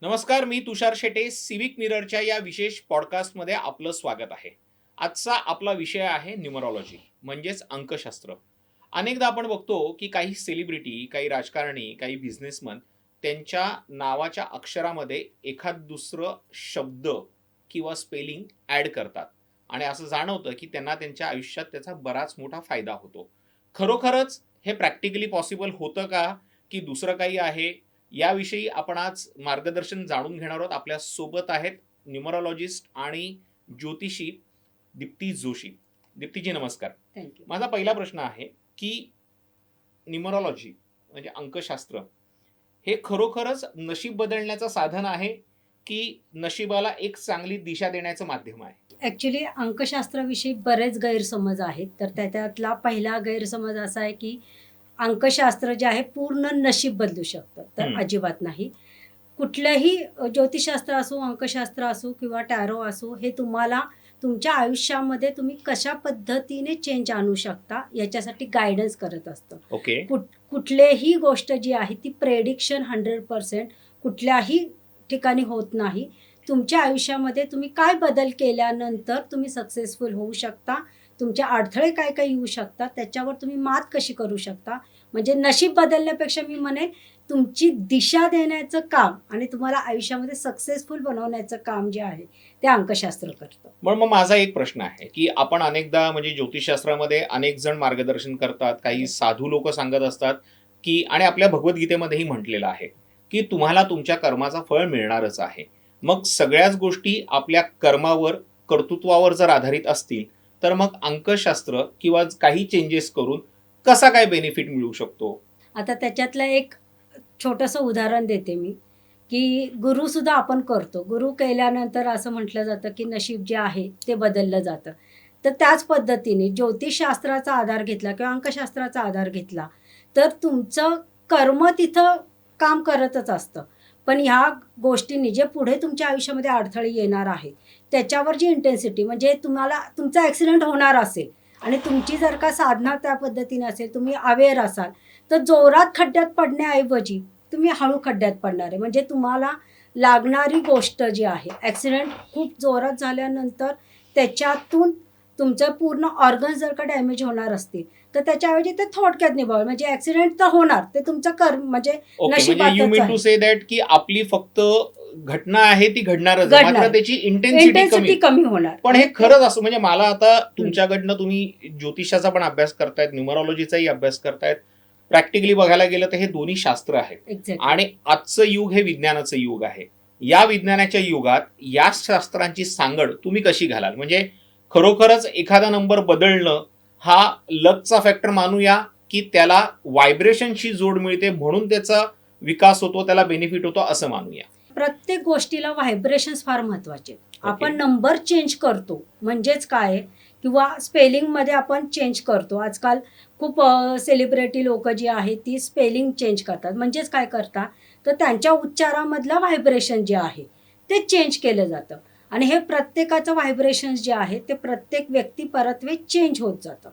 नमस्कार, मी तुषार शेटे. सिविक मिररच्या या विशेष पॉडकास्टमध्ये आपलं स्वागत आहे. आजचा आपला विषय आहे न्यूमरॉलॉजी म्हणजेच अंकशास्त्र. अनेकदा आपण बघतो की काही सेलिब्रिटी, काही राजकारणी, काही बिझनेसमन त्यांच्या नावाच्या अक्षरामध्ये एखाद दुसरं शब्द किंवा स्पेलिंग ॲड करतात आणि असं जाणवतं की त्यांना त्यांच्या आयुष्यात त्याचा बराच मोठा फायदा होतो. खरोखरच हे प्रॅक्टिकली पॉसिबल होतं का, की दुसरं काही आहे? याविषयी आपण आज मार्गदर्शन जाणून घेणार आहोत. आपल्या सोबत आहेत न्यूमरॉलॉजिस्ट आणि ज्योतिषी दीप्ती जोशी. दीप्तीजी नमस्कार. थँक्यू. माझा पहिला प्रश्न आहे की न्यूमरॉलॉजी म्हणजे अंकशास्त्र हे खरोखरच नशीब बदलण्याचं साधन आहे की नशिबाला एक चांगली दिशा देण्याचं माध्यम आहे? ॲक्च्युली अंकशास्त्राविषयी बरेच गैरसमज आहेत. तर त्यातला पहिला गैरसमज असा आहे की अंकशास्त्र जे आहे पूर्ण नशीब बदलू शकतं. तर अजिबात नाही. कुठलंही ज्योतिषशास्त्र असो, अंकशास्त्र असो किंवा टॅरो असो, हे तुम्हाला तुमच्या आयुष्यामध्ये तुम्ही कशा पद्धतीने चेंज आणू शकता याच्यासाठी गायडन्स करत असतं. ओके. कुठलीही गोष्ट जी आहे ती प्रेडिक्शन 100% कुठल्याही ठिकाणी होत नाही. तुमच्या आयुष्यामध्ये तुम्ही काय बदल केल्यानंतर तुम्ही सक्सेसफुल होऊ शकता, तुमचे अडथळे काय काय येऊ शकतात, त्याच्यावर तुम्ही मात कशी करू शकता. म्हणजे नशीब बदलण्यापेक्षा मी म्हणेन तुमची दिशा देण्याचं काम आणि तुम्हाला आयुष्यामध्ये सक्सेसफुल बनवण्याचं काम जे आहे ते अंकशास्त्र करतं. मग माझा एक प्रश्न आहे की आपण अनेकदा म्हणजे ज्योतिषशास्त्रामध्ये अनेक जण मार्गदर्शन करतात, काही साधू लोक सांगत असतात की आणि आपल्या भगवद्गीतेमध्येही म्हटलेलं आहे की तुम्हाला तुमच्या कर्माचा फळ मिळणारच आहे. मग सगळ्याच गोष्टी आपल्या कर्मावर, कर्तृत्वावर जर आधारित असतील तर मग अंकशास्त्र किंवा काही चेंजेस करून कसा काय बेनिफिट मिळू शकतो? आता त्याच्यातलं एक छोटंसं उदाहरण देते मी, की गुरुसुद्धा आपण करतो. गुरु केल्यानंतर असं म्हटलं जातं की नशीब जे आहे ते बदललं जातं. तर त्याच पद्धतीने ज्योतिषशास्त्राचा आधार घेतला किंवा अंकशास्त्राचा आधार घेतला तर तुमचं कर्म तिथं काम करतच असतं. पण ह्या गोष्टींनी जे पुढे तुमच्या आयुष्यामध्ये अडथळे येणार आहेत त्याच्यावर जी इंटेन्सिटी, म्हणजे तुम्हाला तुमचा ॲक्सिडेंट होणार असेल आणि तुमची जर का साधना त्या पद्धतीने असेल, तुम्ही अवेअर असाल, तर जोरात खड्ड्यात पडण्याऐवजी तुम्ही हळू खड्ड्यात पडणार आहे. म्हणजे तुम्हाला लागणारी गोष्ट जी आहे, ॲक्सिडेंट खूप जोरात झाल्यानंतर त्याच्यातून तुमचं पूर्ण ऑर्गन्स जर का डॅमेज होणार असतील तर त्याच्याऐवजी ते थोडक्यात निभावं. म्हणजे ॲक्सिडेंट तर होणार, ते तुमचं कर्म म्हणजे नशिबातच आहे. टू से दॅट की आपली फक्त घटना आहे ती घडणारच आहे, मात्र त्याची इंटेन्सिटी कमी होणार. पण हे खरंच असं म्हणजे मला आता तुमच्याकडनं, तुम्ही ज्योतिषाचा पण अभ्यास करतायत, न्यूमरॉलॉजीचाही अभ्यास करतायत, प्रॅक्टिकली बघायला गेलं तर हे दोन्ही शास्त्र आहेत आणि आजचं युग हे विज्ञानाचं युग आहे. या विज्ञानाच्या युगात या शास्त्रांची सांगड तुम्ही कशी घालाल? म्हणजे खरोखरच एखादा नंबर बदलणं हा लकचा फॅक्टर मानूया की त्याला व्हायब्रेशनशी जोड मिळते म्हणून त्याचा विकास होतो, त्याला बेनिफिट होतो असं मानूया? प्रत्येक गोष्टीला व्हायब्रेशन्स फार महत्वाचे. आपण नंबर चेंज करतो म्हणजेच काय, किंवा स्पेलिंगमध्ये आपण चेंज करतो. आजकाल खूप सेलिब्रिटी लोक जी आहेत ती स्पेलिंग चेंज करतात. म्हणजेच काय करतात, तर त्यांच्या उच्चारामधलं व्हायब्रेशन जे आहे ते चेंज केलं जातं आणि हे प्रत्येकाचं व्हायब्रेशन्स जे आहे ते प्रत्येक व्यक्ती परत्वे चेंज होत जातं.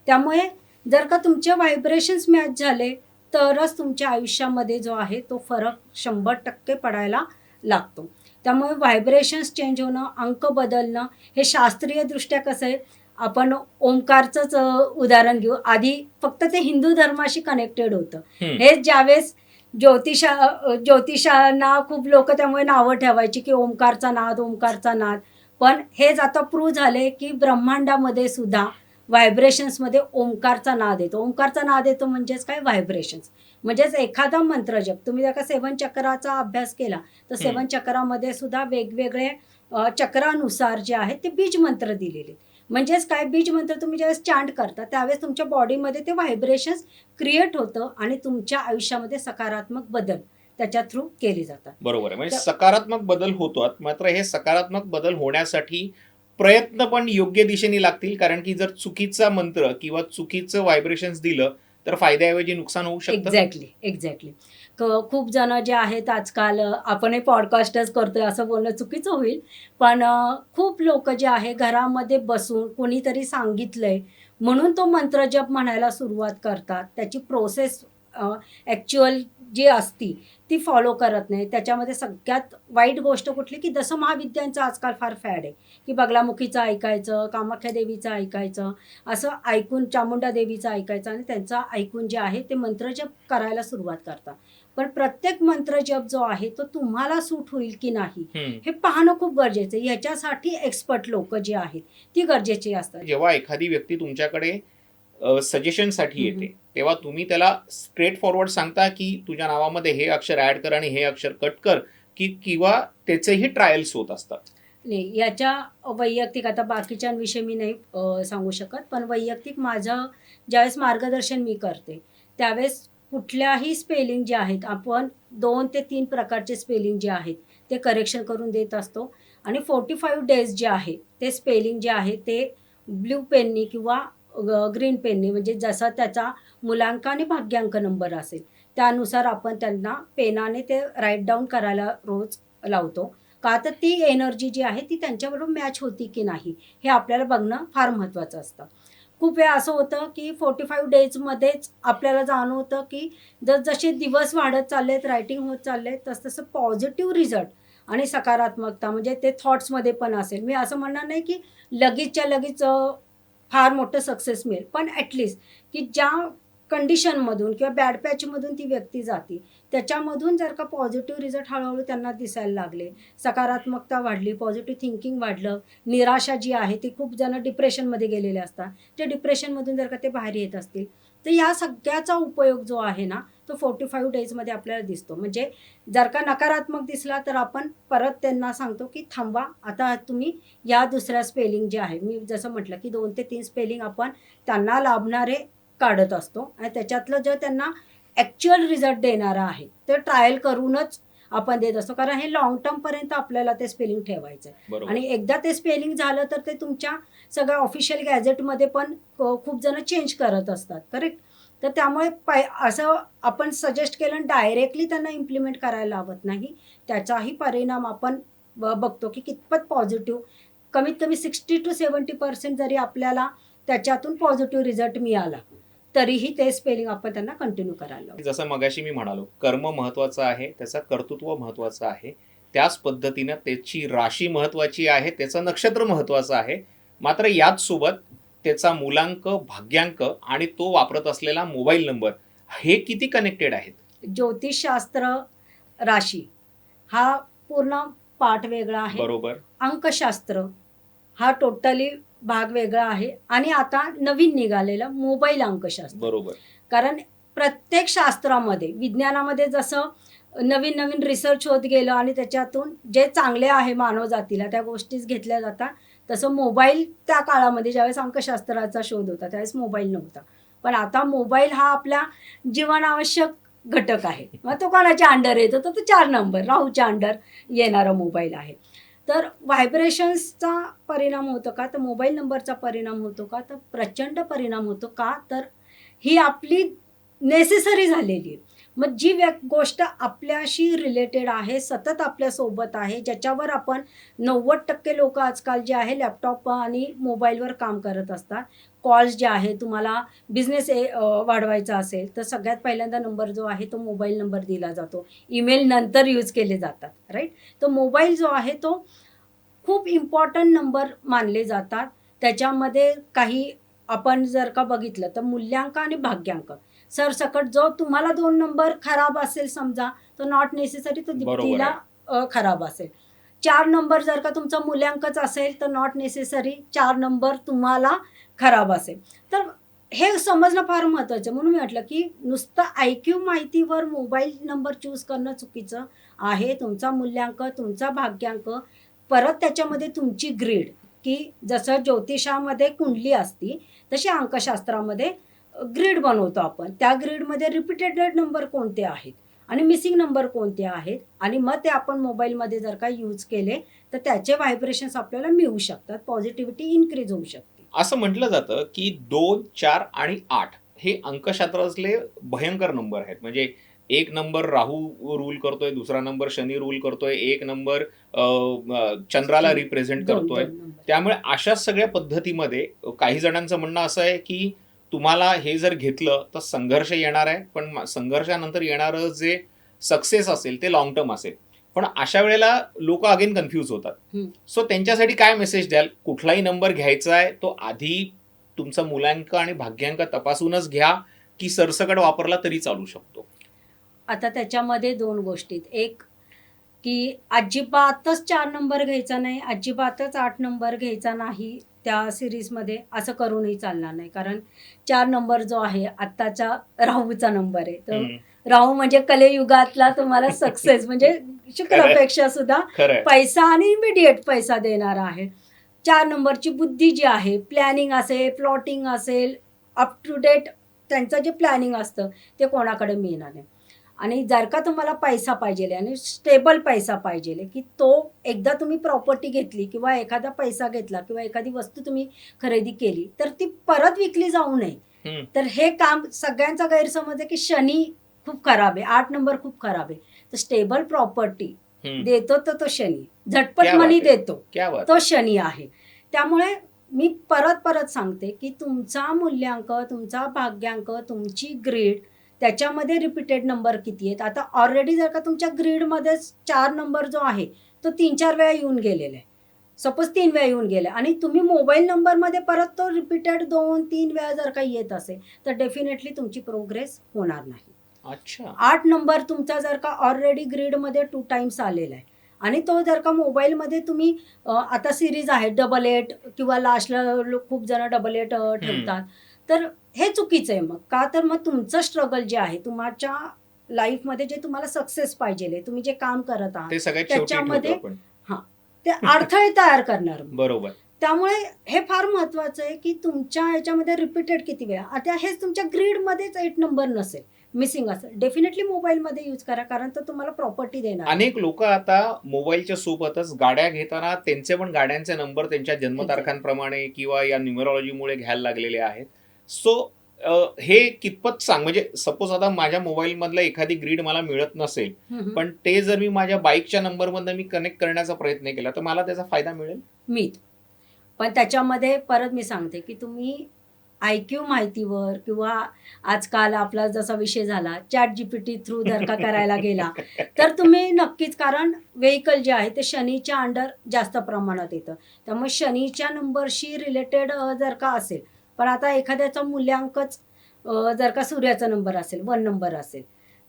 त्यामुळे जर का तुमचे व्हायब्रेशन्स मॅच झाले तरच तुमच्या आयुष्यामध्ये जो आहे तो फरक 100% पडायला लागतो. त्यामुळे व्हायब्रेशन्स चेंज होणं, अंक बदलणं हे शास्त्रीयदृष्ट्या कसं आहे, आपण ओंकारचंच उदाहरण घेऊ. आधी फक्त ते हिंदू धर्माशी कनेक्टेड होतं. हे ज्यावेळेस ज्योतिषांना खूप लोक त्यामुळे नावं ठेवायची की ओंकारचा नाद, ओंकारचा नाद. पण हेच आता प्रूव्ह झाले की ब्रह्मांडामध्ये सुद्धा व्हायब्रेशन्समध्ये ओंकारचा नाद येतो. ओंकारचा नाद येतो म्हणजेच काय, व्हायब्रेशन्स. म्हणजेच एखादा मंत्र जप तुम्ही जर का 7 चक्राचा अभ्यास केला तर 7 चक्रामध्ये सुद्धा वेगवेगळे चक्रानुसार जे आहेत ते बीज मंत्र दिलेले. म्हणजेच काय, बीज मंत्र तुम्ही ज्यावेळेस चांट करता त्यावेळेस तुमच्या बॉडीमध्ये ते व्हायब्रेशन्स क्रिएट होतं आणि तुमच्या आयुष्यामध्ये सकारात्मक बदल त्याच्या थ्रू केले जातात. बरोबर आहे. म्हणजे सकारात्मक बदल होतात, मात्र हे सकारात्मक बदल होण्यासाठी प्रयत्न पण योग्य दिशेने लागतील, कारण की जर चुकीचा मंत्र किंवा चुकीचं व्हायब्रेशन्स दिलं तर फायद्याऐवजी नुकसान होऊ शकतं. एक्झॅक्टली. खूप जण जे आहेत आजकाल, आपणही पॉडकास्टच करतोय असं बोलणं चुकीचं होईल, पण खूप लोक जे आहे घरामध्ये बसून कोणीतरी सांगितलंय म्हणून तो मंत्र जप म्हणायला सुरुवात करतात. त्याची प्रोसेस ॲक्च्युअल जी असती ती फॉलो करत नाही. त्याच्यामध्ये सगळ्यात वाईट गोष्ट कुठली, की जसं महाविद्यांचं आजकाल फार फॅड आहे, की बगलामुखीचं ऐकायचं, कामाख्या देवीचं ऐकायचं, असं ऐकून चामुंडा देवीचं ऐकायचं आणि त्यांचं ऐकून जे आहे ते मंत्रजप करायला सुरुवात करतात. पण प्रत्येक मंत्रजप जो आहे तो तुम्हाला सूट होईल की नाही हे पाहणं खूप गरजेचं आहे. ह्याच्यासाठी एक्सपर्ट लोक जी आहेत ती गरजेची असतात. जेव्हा एखादी व्यक्ती तुमच्याकडे सजेशनसाठी हम्म. येते तेव्हा तुम्ही त्याला स्ट्रेट फॉरवर्ड सांगता की तुझ्या नावामध्ये हे अक्षर ऍड कर आणि हे अक्षर कट कर, की किंवा त्याचेही ट्रायल्स होत असतात? नाही, याच्या वैयक्तिक आता बाकीच्यांविषयी मी नाही सांगू शकत, पण वैयक्तिक माझं ज्यावेळेस मार्गदर्शन मी करते त्यावेळेस कुठल्याही स्पेलिंग जे आहेत आपण 2 ते 3 प्रकारचे स्पेलिंग जे आहेत ते करेक्शन करून देत असतो आणि 45 डेज जे आहे ते स्पेलिंग जे आहे ते ब्ल्यू पेननी किंवा ग्रीन पेननी, म्हणजे जसा त्याचा मुलांक आणि भाग्यांक नंबर असेल त्यानुसार आपण त्यांना पेनाने ते राईट डाऊन करायला रोज लावतो. का तर ती एनर्जी जी आहे ती त्यांच्याबरोबर मॅच होती की नाही हे आपल्याला बघणं फार महत्त्वाचं असतं. खूप वेळा असं होतं की 45 डेजमध्येच आपल्याला जाणवतं की जसजसे दिवस वाढत चाललेत, रायटिंग होत चालले, तसतसं पॉझिटिव्ह रिझल्ट आणि सकारात्मकता म्हणजे ते थॉट्समध्ये पण असेल. मी असं म्हणणार नाही की लगेचच्या लगेच फार मोठं सक्सेस मिळेल, पण ॲटलिस्ट की ज्या कंडिशनमधून किंवा बॅड पॅचमधून ती व्यक्ती जाते त्याच्यामधून जर का पॉझिटिव्ह रिझल्ट हळूहळू त्यांना दिसायला लागले, सकारात्मकता वाढली, पॉझिटिव्ह थिंकिंग वाढलं, निराशा जी आहे ती खूप जण डिप्रेशनमध्ये गेलेले असतात, ते डिप्रेशनमधून जर का ते बाहेर येत असतील तर या सगळ्याचा उपयोग जो आहे ना तो 45 डेजमध्ये आपल्याला दिसतो. म्हणजे जर का नकारात्मक दिसला तर आपण परत त्यांना सांगतो की थांबा, आता तुम्ही या दुसऱ्या स्पेलिंग जे आहे, मी जसं म्हटलं की 2 ते 3 स्पेलिंग आपण त्यांना लाभणारे काढत असतो आणि त्याच्यातलं जर त्यांना ॲक्च्युअल रिझल्ट देणारा आहे ते ट्रायल करूनच आपण देत असतो, कारण हे लॉंग टर्मपर्यंत आपल्याला ते स्पेलिंग ठेवायचं आहे. बरोबर. आणि एकदा ते स्पेलिंग झालं तर ते तुमच्या सगळ्या ऑफिशियल गॅझेटमध्ये पण खूप जण चेंज करत असतात, करेक्ट. तर त्यामुळे असं आपण सजेस्ट केलं डायरेक्टली त्यांना इम्प्लिमेंट करायला लावत नाही. त्याचाही परिणाम आपण बघतो की कितपत पॉझिटिव्ह, कमीत कमी 60 to 70% जरी आपल्याला त्याच्यातून पॉझिटिव्ह रिझल्ट मिळाला तरीही ते स्पेलिंग आपण त्यांना कंटिन्यू करायला लावतो. जसं मगाशी मी म्हणालो, कर्म महत्वाचं आहे, त्याचं कर्तृत्व महत्वाचं आहे, त्याच पद्धतीनं त्याची राशी महत्वाची आहे, त्याचं नक्षत्र महत्वाचं आहे, मात्र याच सोबत त्याचा मूलांक, भाग्यांक आणि तो वापरत असलेला मोबाईल नंबर हे किती कनेक्टेड आहेत? ज्योतिषशास्त्र, राशी हा पूर्ण पाठ वेगळा आहे. बरोबर. अंकशास्त्र हा टोटली भाग वेगळा आहे आणि आता नवीन निघालेलं मोबाईल अंकशास्त्र. बरोबर. कारण प्रत्येक शास्त्रामध्ये, विज्ञानामध्ये जसं नवीन नवीन रिसर्च होत गेलं आणि त्याच्यातून जे चांगले आहे मानव जातीला त्या गोष्टीच घेतल्या जातात, तसं मोबाईल त्या काळामध्ये ज्यावेळेस अंकशास्त्राचा शोध होता त्यावेळेस मोबाईल नव्हता. पण आता मोबाईल हा आपल्या जीवनावश्यक घटक आहे. मग तो कोणाच्या अंडर येतो तर तो 4 नंबर राहूच्या अंडर येणारा मोबाईल आहे. तर व्हायब्रेशन्सचा परिणाम होतो का, तर मोबाईल नंबरचा परिणाम होतो का, तर प्रचंड परिणाम होतो का, तर ही आपली नेसेसरी झालेली आहे. मग जी गोष्ट आपल्याशी रिलेटेड आहे, सतत आपल्यासोबत आहे, ज्याच्यावर आपण 90% लोक आजकाल जे आहे लॅपटॉप आणि मोबाईलवर काम करत असतात. कॉल्स जे आहे, तुम्हाला बिझनेस वाढवायचा असेल तर सगळ्यात पहिल्यांदा नंबर जो आहे तो मोबाईल नंबर दिला जातो. ईमेल नंतर यूज केले जातात, राईट. तर मोबाईल जो आहे तो खूप इम्पॉर्टंट नंबर मानले जातात. त्याच्यामध्ये काही आपण जर का बघितलं तर मूल्यांक आणि भाग्यांक सरसकट जो तुम्हाला 2 नंबर खराब असेल समजा तर नॉट नेसेसरी तो दीप्तीला खराब असेल. 4 नंबर जर का तुमचा मूल्यांकच असेल तर नॉट नेसेसरी 4 नंबर तुम्हाला खराब असेल. तर हे समजणं फार महत्त्वाचं आहे. म्हणून मी म्हटलं की नुसतं IQ माहितीवर मोबाईल नंबर चूज करणं चुकीचं आहे. तुमचा मूल्यांक, तुमचा भाग्यांक, परत त्याच्यामध्ये तुमची ग्रीड, की जसं ज्योतिषामध्ये कुंडली असती तशी अंकशास्त्रामध्ये ग्रीड बनवतो आपण. त्या ग्रीडमध्ये रिपीटेड नंबर कोणते आहेत आणि मिसिंग नंबर कोणते आहेत आणि मग ते आपण मोबाईलमध्ये जर का यूज केले तर त्याचे व्हायब्रेशन्स आपल्याला मिळू शकतात, पॉझिटिव्हिटी इन्क्रीज होऊ शकते. असं म्हटलं जातं की 2, 4 आणि 8 हे अंकशास्त्रातले भयंकर नंबर आहेत. म्हणजे एक नंबर राहू रूल करतोय, दुसरा नंबर शनी रूल करतोय, एक नंबर चंद्राला रिप्रेझेंट करतोय. त्यामुळे अशा सगळ्या पद्धतीमध्ये काही जणांचं म्हणणं असं आहे की तुम्हाला हे जर घेतलं तर संघर्ष येणार आहे, पण संघर्षानंतर येणारं जे सक्सेस असेल ते लॉंग टर्म असेल. पण अशा वेळेला लोक अगेन कन्फ्यूज होतात. हम्म. सो त्यांच्यासाठी काय मेसेज द्याल? कुठलाही नंबर घ्यायचा आहे तो आधी तुमचा मूल्यांक आणि भाग्यांक तपासूनच घ्या, की सरसकट वापरला तरी चालू शकतो? आता त्याच्यामध्ये 2 गोष्टी आहेत. एक की अजिबातच 4 नंबर घ्यायचा नाही, अजिबातच 8 नंबर घ्यायचा नाही त्या सिरीजमध्ये, असं करूनही चालणार नाही. कारण 4 नंबर जो आहे आत्ताचा राहूचा नंबर आहे. तर हम्म. राहू म्हणजे कलियुगातला तुम्हाला सक्सेस म्हणजे शुक्रापेक्षा सुद्धा खरंय. पैसा आणि इमिडिएट पैसा देणारा आहे. 4 नंबरची बुद्धी जी आहे, प्लॅनिंग असेल, प्लॉटिंग असेल, अप टू डेट त्यांचं जे प्लॅनिंग असतं ते कोणाकडे मिळणार नाही. आणि जर का तुम्हाला पैसा पाहिजे आणि स्टेबल पैसा पाहिजे, की तो एकदा तुम्ही प्रॉपर्टी घेतली किंवा एखादा पैसा घेतला किंवा एखादी वस्तू तुम्ही खरेदी केली तर ती परत विकली जाऊ नये. हम्म. तर हे काम सगळ्यांचा गैरसमज आहे की शनी खूप खराब आहे, 8 नंबर खूप खराब आहे. तर स्टेबल प्रॉपर्टी हम्म. देतो तर तो शनी, झटपट क्या बात मनी आहे. देतो क्या बात तो आहे. शनी आहे. त्यामुळे मी परत सांगते की तुमचा मूल्यांक, तुमचा भाग्यांक, तुमची ग्रीड, त्याच्यामध्ये रिपीटेड नंबर किती आहेत. आता ऑलरेडी जर का तुमच्या ग्रीडमध्ये 4 नंबर जो आहे तो 3-4 वेळा येऊन गेलेला आहे, सपोज 3 वेळा येऊन गेला आणि तुम्ही मोबाईल नंबरमध्ये परत तो रिपीटेड 2-3 वेळा जर का येत असेल तर डेफिनेटली तुमची प्रोग्रेस होणार नाही. अच्छा. 8 नंबर तुमचा जर का ऑलरेडी ग्रीडमध्ये 2 टाइम्स आलेला आहे आणि तो जर का मोबाईलमध्ये तुम्ही आता सिरीज आहे 88 किंवा लास्टला खूप जण 88 ठेवतात, तर हे चुकीचं आहे. मग का तर मग तुमचं स्ट्रगल जे आहे, तुमच्या लाईफमध्ये जे तुम्हाला सक्सेस पाहिजे, तुम्ही जे काम करत आहात ते सगळ्यात शेवटी ठेवतो त्याच्यामध्ये आपण. ते अडथळे तयार करणार. बरोबर. त्यामुळे हे फार महत्वाचं आहे की तुमच्या ह्याच्यामध्ये रिपीटेड किती वेळा. आता हेच तुमच्या ग्रीडमध्येच 8 नंबर नसेल, मिसिंग असेल, डेफिनेटली मोबाईलमध्ये यूज करा, कारण तो तुम्हाला प्रॉपर्टी देणार. अनेक लोक आता मोबाईलच्या सोबतच गाड्या घेताना त्यांचे पण गाड्यांचे नंबर त्यांच्या जन्मतारखांप्रमाणे किंवा या न्यूमरॉलॉजीमुळे घ्यायला लागलेले आहेत. सो हे कितपत म्हणजे सपोज आता माझ्या मोबाईल मधलं एखादी ग्रीड मला मिळत नसेल, पण ते जर मी माझ्या बाईकच्या नंबर मधनं मी कनेक्ट करण्याचा प्रयत्न केला तर मला त्याचा फायदा मिळेल? मिळतो. पण त्याच्यामध्ये परत मी सांगते की तुम्ही IQ माहितीवर किंवा आजकाल आपला जसा विषय झाला ChatGPT थ्रू जर का करायला गेला तर तुम्ही नक्कीच, कारण व्हेकल जे आहे ते शनीच्या अंडर जास्त प्रमाणात येतं. त्यामुळे शनीच्या नंबरशी रिलेटेड जर का असेल, पण आता एखाद्याचा मूल्यांकच जर का सूर्याचा नंबर असेल, 1 नंबर असेल,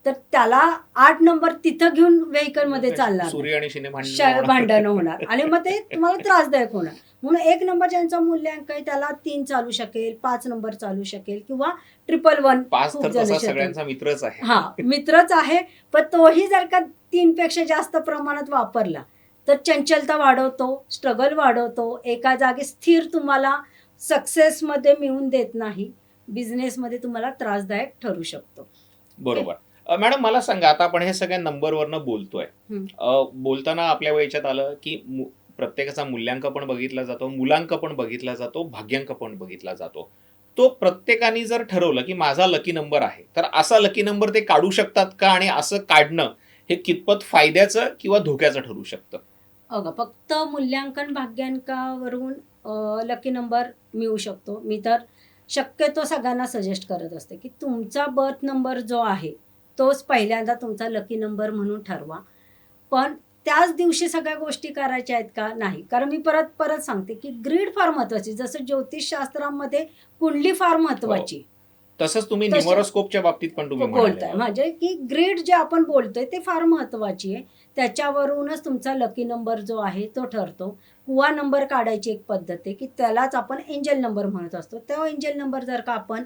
तर त्याला 8 नंबर तिथं घेऊन व्हेकलमध्ये चालणार नाही. सूर्य आणि शनी भांडणं होणार आणि मग ते तुम्हाला त्रासदायक होणार. म्हणून 1 नंबर ज्यांचा मूल्यांक आहे त्याला 3 चालू शकेल, 5 नंबर चालू शकेल किंवा 111 5 खूप तर जण तसा शकेल. सगळ्यांचा मित्रच आहे. हा मित्रच आहे, पण तोही जर का 3 पेक्षा जास्त प्रमाणात वापरला तर चंचलता वाढवतो, स्ट्रगल वाढवतो, एका जागी स्थिर तुम्हाला सक्सेसमध्ये मिळवून देत नाही, बिझनेसमध्ये तुम्हाला त्रासदायक ठरू शकतो. बरोबर. मॅडम मला सांगा, आता आपण हे सगळ्या नंबरवरनं बोलतोय. बोलताना आपल्या वेळेच्यात आलं की प्रत्येकाचा मूल्यांक पण बघितला जातो, मुलांक पण बघितला जातो, भाग्यांक पण बघितला जातो. तो प्रत्येकाने जर ठरवलं की माझा लकी नंबर आहे तर असा लकी नंबर ते काढू शकतात का, आणि असं काढणं हे कितपत फायद्याचं किंवा धोक्याचं ठरू शकतं? फक्त मूल्यांकन भाग्यांकावरून लकी नंबर मिळू शकतो. मी तर शक्यतो सगळ्यांना सजेस्ट करत असते की तुमचा बर्थ नंबर जो आहे तोच पहिल्यांदा तुमचा लकी नंबर म्हणून ठरवा. पण त्याच दिवशी सगळ्या गोष्टी करायच्या आहेत का? नाही. कारण मी परत सांगते की ग्रीड फार महत्वाची, जसं ज्योतिषशास्त्रामध्ये कुंडली फार महत्वाची, तसंच तुम्ही तशी- न्यूमरोस्कोपच्या बाबतीत पण तुम्ही बोलताय. म्हणजे की ग्रीड जे आपण बोलतोय ते फार महत्वाची आहे. त्याच्यावरूनच तुमचा लकी नंबर जो आहे तो ठरतो. कुवा नंबर काढायची एक पद्धत आहे की त्यालाच आपण एंजल नंबर म्हणत असतो. तो एंजल नंबर जर का आपण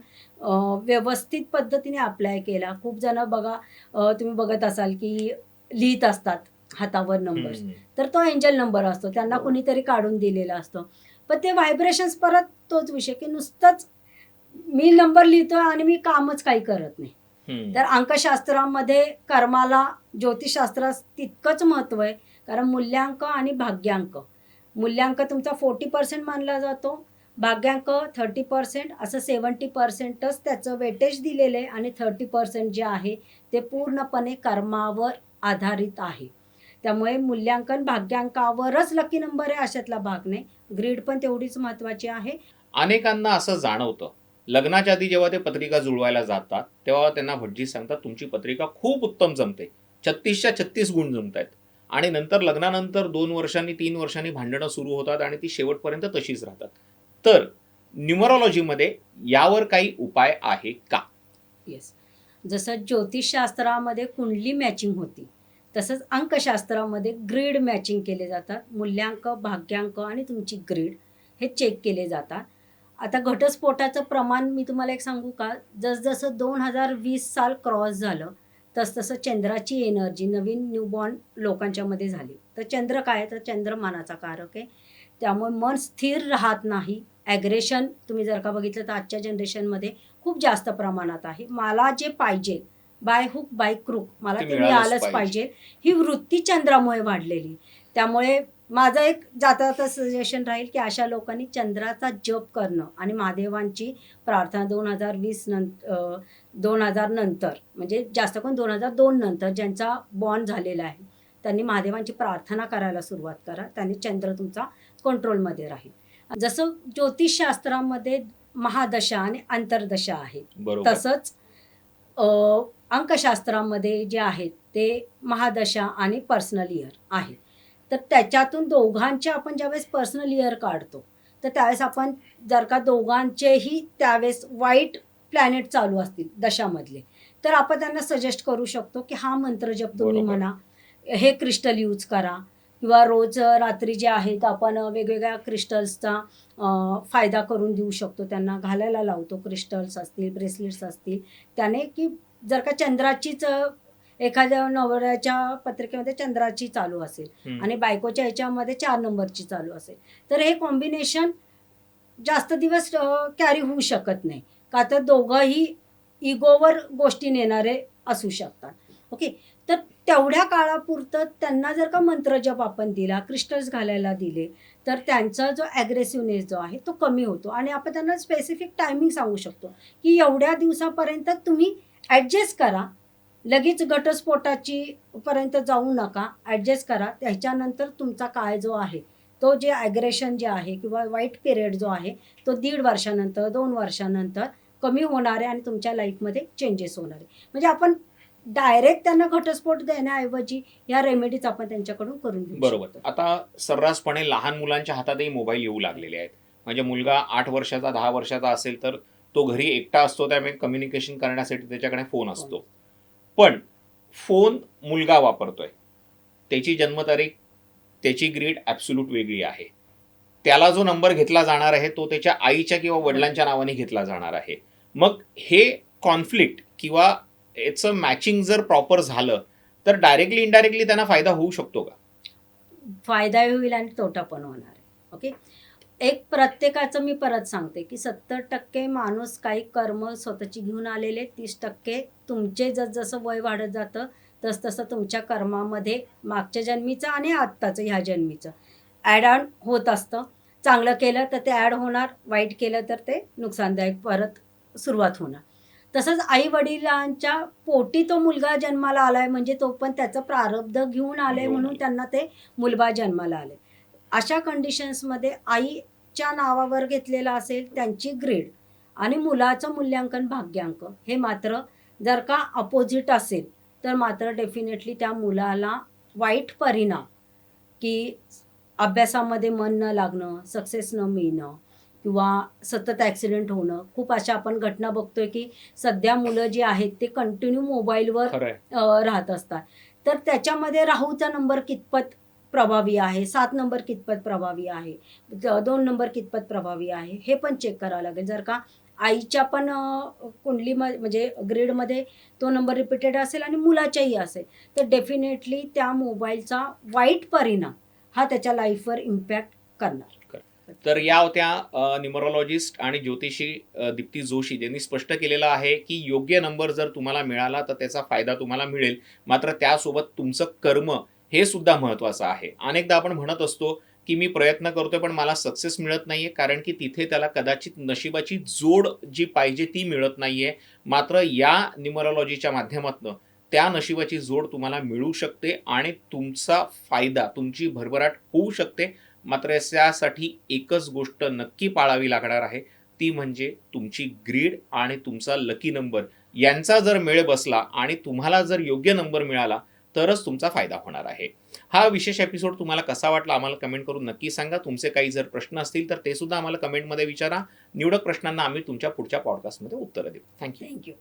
व्यवस्थित पद्धतीने अप्लाय केला, खूप जण बघा, तुम्ही बघत असाल की लिहित असतात हातावर नंबर, तर तो एंजल नंबर असतो, त्यांना कुणीतरी काढून दिलेला असतो. पण ते व्हायब्रेशन्स परत तोच विषय की नुसतंच मी नंबर लिहितोय आणि मी कामच काही करत नाही. तर अंकशास्त्रामध्ये कर्माला ज्योतिषशास्त्रात तितकंच महत्व आहे, कारण मूल्यांक आणि भाग्यांक, मूल्यांक तुमचा 40% मानला जातो, भाग्यांक 30%, असं 70%च त्याचं वेटेज दिलेलं आहे आणि 30% जे आहे ते पूर्णपणे कर्मावर आधारित आहे. त्यामुळे मूल्यांकन भाग्यांकावरच लकी नंबर आहे अशातला भाग नाही. ग्रीड पण तेवढीच महत्वाची आहे. अनेकांना असं जाणवतं लग्नाच्या आधी जेव्हा ते पत्रिका जुळवायला जातात तेव्हा त्यांना भटजी सांगतात तुमची पत्रिका खूप उत्तम जमते, 36च्या 36 गुण जमत आहेत. आणि नंतर लग्नानंतर 2 वर्षांनी 3 वर्षांनी भांडणं सुरू होतात आणि ती शेवटपर्यंत तशीच राहतात. तर न्यूमरॉलॉजीमध्ये यावर काही उपाय आहे का? येस. जसं ज्योतिषशास्त्रामध्ये कुंडली मॅचिंग होती, तसंच अंकशास्त्रामध्ये ग्रीड मॅचिंग केले जातात. मूल्यांक, भाग्यांक आणि तुमची ग्रीड हे चेक केले जातात. आता घटस्फोटाचं प्रमाण मी तुम्हाला एक सांगू का? जसजसं 2020 साल क्रॉस झालं, तसतसं चंद्राची एनर्जी नवीन न्यूबॉर्न लोकांच्यामध्ये झाली. तर चंद्र काय आहे? तर चंद्र मनाचा कारक आहे. त्यामुळे मन स्थिर राहत नाही. ॲग्रेशन तुम्ही जर का बघितलं तर आजच्या जनरेशनमध्ये खूप जास्त प्रमाणात आहे. मला जे पाहिजे बाय हुक बाय क्रूक मला ते ते मिळालंच मिळालंच पाहिजे. पाहिजे, ही वृत्ती चंद्रामुळे वाढलेली. त्यामुळे माझं एक जाता सजेशन राहील की अशा लोकांनी चंद्राचा जप करणं आणि महादेवांची प्रार्थना 2000 नंतर म्हणजे जास्त करून 2002 नंतर ज्यांचा बॉर्न झालेला आहे त्यांनी महादेवांची प्रार्थना करायला सुरुवात करा. त्याने चंद्र तुमचा कंट्रोलमध्ये राहील. जसं ज्योतिषशास्त्रामध्ये महादशा आणि अंतर्दशा आहेत, बरोबर. तसंच अंकशास्त्रामध्ये जे आहेत ते महादशा आणि पर्सनल इयर आहे. तर त्याच्यातून दोघांचे आपण ज्यावेळेस पर्सनल इयर काढतो तर त्यावेळेस आपण जर का दोघांचेही त्यावेळेस वाईट प्लॅनेट चालू असतील दशामधले, तर आपण त्यांना सजेस्ट करू शकतो की हा मंत्र जप तुम्ही बरोबर. म्हणा, हे क्रिस्टल यूज करा किंवा रोज रात्री जे आहेत आपण वेगवेगळ्या क्रिस्टल्सचा फायदा करून देऊ शकतो. त्यांना घालायला लावतो. क्रिस्टल्स असतील, ब्रेसलेट्स असतील, त्याने की जर का चंद्राचीच एखाद्या नवऱ्याच्या पत्रिकेमध्ये चंद्राची चालू असेल हम्म. आणि बायकोच्या ह्याच्यामध्ये 4 नंबरची चालू असेल, तर हे कॉम्बिनेशन जास्त दिवस कॅरी होऊ शकत नाही. का तर दोघंही इगोवर गोष्टी नेणारे असू शकतात. ओके. तर तेवढ्या काळापुरतं त्यांना जर का मंत्रजप आपण दिला, क्रिस्टल्स घालायला दिले, तर त्यांचा जो ॲग्रेसिव्हनेस जो आहे तो कमी होतो. आणि आपण त्यांना स्पेसिफिक टायमिंग सांगू शकतो की एवढ्या दिवसापर्यंत तुम्ही ॲडजस्ट करा, लगेच घटस्फोटाची पर्यंत जाऊ नका, ॲडजस्ट करा. त्याच्यानंतर तुमचा काळ जो आहे तो जे ॲग्रेशन जे आहे किंवा वाईट पिरियड जो आहे तो 1.5 वर्षानंतर 2 वर्षानंतर कमी होणार आहे आणि तुमच्या लाईफमध्ये चेंजेस होणार आहे. म्हणजे आपण डायरेक्ट त्यांना घटस्फोट देण्याऐवजी या रेमेडीज आपण त्यांच्याकडून करून घेऊ बरोबर. शकतो. आता सर्रासपणे लहान मुलांच्या हातातही मोबाईल येऊ लागलेले आहेत. म्हणजे मुलगा 8 वर्षाचा 10 वर्षाचा असेल तर तो घरी एकटा असतो, त्यामुळे कम्युनिकेशन करण्यासाठी त्याच्याकडे फोन असतो. पण फोन मुलगा वापरतोय, त्याची जन्मतारीख, त्याची ग्रीड ॲब्सोल्यूट वेगळी आहे. त्याला जो नंबर घेतला जाणार आहे तो त्याच्या आईच्या किंवा वडिलांच्या नावाने घेतला जाणार आहे. मग हे कॉन्फ्लिक्ट किंवा याचं मॅचिंग जर प्रॉपर झालं तर डायरेक्टली इनडायरेक्टली त्यांना फायदा होऊ शकतो का? फायदाही होईल आणि तोटा पण होणार आहे. ओके. एक प्रत्येकाचं मी परत सांगते की 70% माणूस काही कर्म स्वतःची घेऊन आलेले, 30% तुमचे जसं वय वाढत जातं तसं तुमच्या कर्मामध्ये मागच्या जन्मीचं आणि आत्ताचं ह्या जन्मीचं ॲड ऑन होत असतं. चांगलं केलं तर ते ॲड होणार, वाईट केलं तर ते नुकसानदायक परत सुरुवात होणार. तसंच आई वडिलांच्या पोटी तो मुलगा जन्माला आलाय म्हणजे तो पण त्याचं प्रारब्ध घेऊन आले म्हणून त्यांना ते मुलबा जन्माला आले. अशा कंडिशन्समध्ये आईच्या नावावर घेतलेला असेल त्यांची ग्रेड आणि मुलाचं मूल्यांकन भाग्यांक हे मात्र जर का अपोजिट असेल तर मात्र डेफिनेटली त्या मुलाला वाईट परिणाम की अभ्यासामध्ये मन न लागणं, सक्सेस न मिळणं किंवा सतत ॲक्सिडेंट होणं. खूप अशा आपण घटना बघतोय की सध्या मुलं जी आहेत ते कंटिन्यू मोबाईलवर खरंय. राहत असतात. तर त्याच्यामध्ये राहूचा नंबर कितपत प्रभावी आहे, 7 नंबर कितपत प्रभावी आहे, 2 नंबर कितपत प्रभावी आहे, हे पण चेक करावं लागेल. जर का आईच्या पण म्हणजे ग्रीडमध्ये तो नंबर रिपीटेड असेल आणि मुलाच्याही असेल तर डेफिनेटली त्या मोबाईलचा वाईट परिणाम हा त्याच्या लाईफवर इम्पॅक्ट करणार. तर या होत्या न्यूमरोलॉजिस्ट आणि ज्योतिषी दीप्ती जोशी, त्यांनी स्पष्ट केलेलं आहे की योग्य नंबर जर तुम्हाला मिळाला तर त्याचा फायदा तुम्हाला मिळेल, मात्र त्यासोबत तुमचं कर्म हे सुद्धा महत्त्वाचं आहे. अनेकदा आपण म्हणत असतो की मी प्रयत्न करतोय पण मला सक्सेस मिळत नाहीये, कारण की तिथे त्याला कदाचित नशिबाची जोड जी पाहिजे ती मिळत नाहीये. मात्र या न्यूमरोलॉजीच्या माध्यमातून त्या नशिबाची जोड तुम्हाला मिळू शकते आणि तुमचा फायदा, तुमची भरभराट होऊ शकते. मात्र यासाठी एकच गोष्ट नक्की पाळावी लागणार आहे, ती म्हणजे तुमची ग्रीड आणि तुमचा लकी नंबर यांचा जर मेळ बसला आणि तुम्हाला जर योग्य नंबर मिळाला तरच तुमचा फायदा होणार आहे. हा विशेष एपिसोड तुम्हाला कसा वाटला आम्हाला कमेंट करून नक्की सांगा. तुमचे काही जर प्रश्न असतील तर ते सुद्धा आम्हाला कमेंटमध्ये विचारा. निवडक प्रश्नांना आम्ही तुमच्या पुढच्या पॉडकास्टमध्ये उत्तरं देऊ. थँक्यू. थँक्यू.